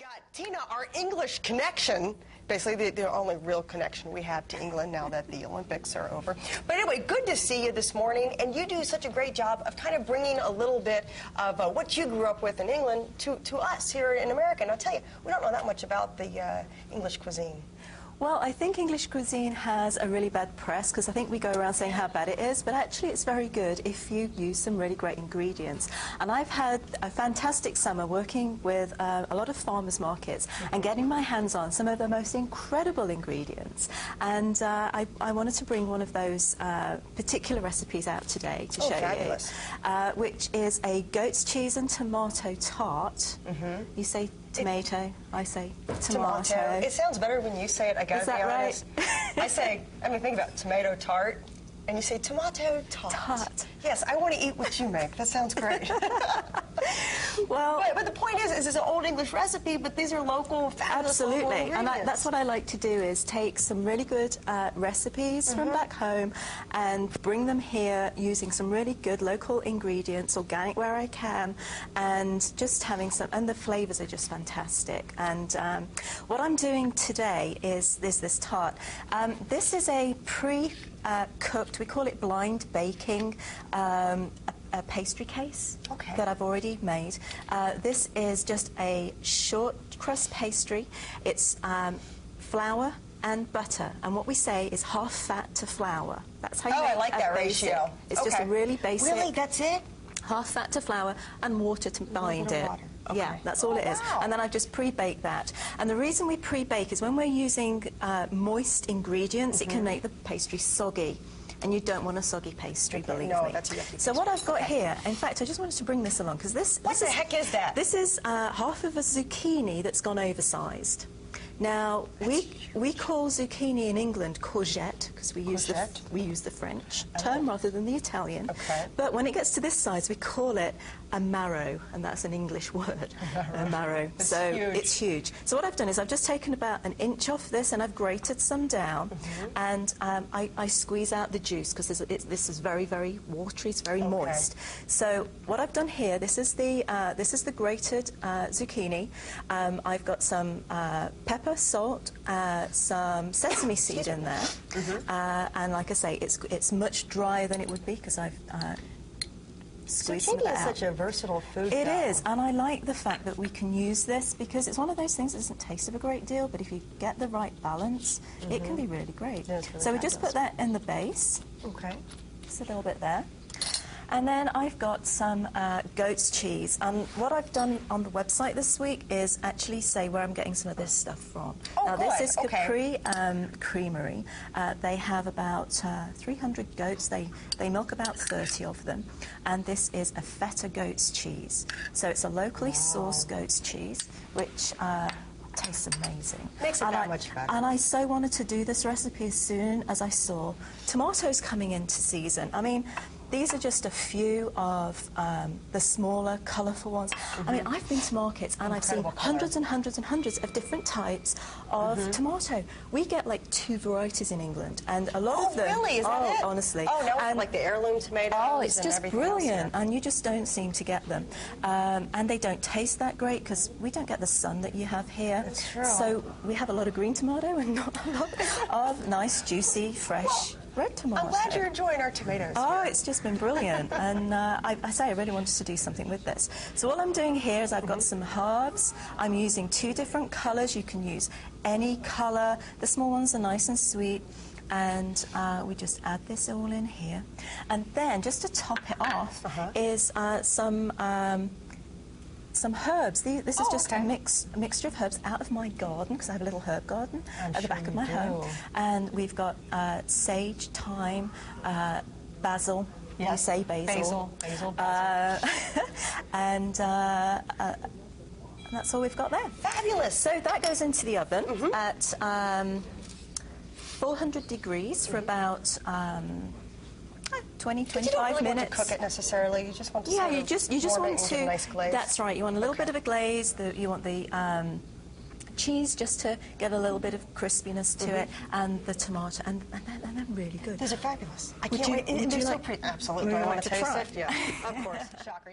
got Tina, our English connection, basically the only real connection we have to England now that the Olympics are over. But anyway, good to see you this morning, and you do such a great job of kind of bringing a little bit of what you grew up with in England to us here in America. And I'll tell you, we don't know that much about the English cuisine. Well, I think English cuisine has a really bad press because I think we go around saying how bad it is, but actually it's very good if you use some really great ingredients. And I've had a fantastic summer working with a lot of farmers markets and getting my hands on some of the most incredible ingredients. And I wanted to bring one of those particular recipes out today to show fabulous. You, which is a goat's cheese and tomato tart. You say tomato, I say tomato. It sounds better when you say it, I gotta be honest. Right? I say, think about tomato tart, and you say tomato tart. Yes, I want to eat what you make. That sounds great. Well, but the point is it's an old English recipe, but these are local, fabulous local absolutely, and that's what I like to do, is take some really good recipes from back home and bring them here using some really good local ingredients, organic where I can, and just having some, and the flavors are just fantastic. And what I'm doing today is this tart. This is a pre-cooked, we call it blind baking, a pastry case that I've already made. This is just a short crust pastry. It's flour and butter, and what we say is half fat to flour. That's how you make I like that basic. ratio. It's just a really basic. Really, that's it? Half fat to flour and water to bind it. Yeah, that's all it is. Wow. And then I've just pre-baked that. And the reason we pre-bake is when we're using moist ingredients, it can make the pastry soggy. And you don't want a soggy pastry, believe me. That's a yucky so what I've got here, in fact, I just wanted to bring this along because this. What the heck is that? This is half of a zucchini that's gone oversized. Now we call zucchini in England courgette because we use the French term rather than the Italian. But when it gets to this size, we call it a marrow, and that's an English word. A marrow. So it's huge. So what I've done is I've just taken about an inch off this and I've grated some down, and I squeeze out the juice because this is very, very watery. It's very moist. So what I've done here, this is the grated zucchini. I've got some pepper, salt, some sesame seed in there, and like I say, it's much drier than it would be because I've squeezed some of that out. Zucchini is such a versatile food. It is, and I like the fact that we can use this because it's one of those things that doesn't taste of a great deal, but if you get the right balance, it can be really great. Really so we just put that in the base. Just a little bit there. And then I've got some goat's cheese. And what I've done on the website this week is actually say where I'm getting some of this stuff from. Now, this is Capri Creamery. They have about 300 goats. They milk about 30 of them. And this is a feta goat's cheese. So it's a locally sourced goat's cheese, which tastes amazing. Makes it that much better. And I so wanted to do this recipe as soon as I saw tomatoes coming into season. I mean, these are just a few of the smaller, colourful ones. I mean, I've been to markets and I've seen hundreds and hundreds and hundreds of different types of tomato. We get like 2 varieties in England, and a lot of them. Oh, really? Is that it? Honestly. Oh, now like the heirloom tomatoes. Oh, it's just else, brilliant, and you just don't seem to get them. And they don't taste that great because we don't get the sun that you have here. That's true. So we have a lot of green tomato and not a lot of nice, juicy, fresh red tomato. I'm glad you're enjoying our tomatoes. Oh, it's just been brilliant. And I say I really wanted to do something with this. So all I'm doing here is I've got some herbs. I'm using 2 different colours. You can use any colour. The small ones are nice and sweet. And we just add this all in here. And then, just to top it off, is some herbs. This is just a mixture of herbs out of my garden, because I have a little herb garden at the back of my home. And we've got sage, thyme, basil. Yes. You say basil. Basil. And that's all we've got there. Fabulous. So that goes into the oven at 400 degrees for about 20, 25 you don't really minutes. Want to cook it necessarily. You just want to. Yeah, you just want to. Give a nice glaze. That's right. You want a little bit of a glaze. You want the cheese just to get a little bit of crispiness to it, and the tomato, and they're really good. These are fabulous. I Would can't you, wait. would They're you so like, pretty. Absolutely. would Do you I like want to to taste try? it? Yeah. Of course. Shocker.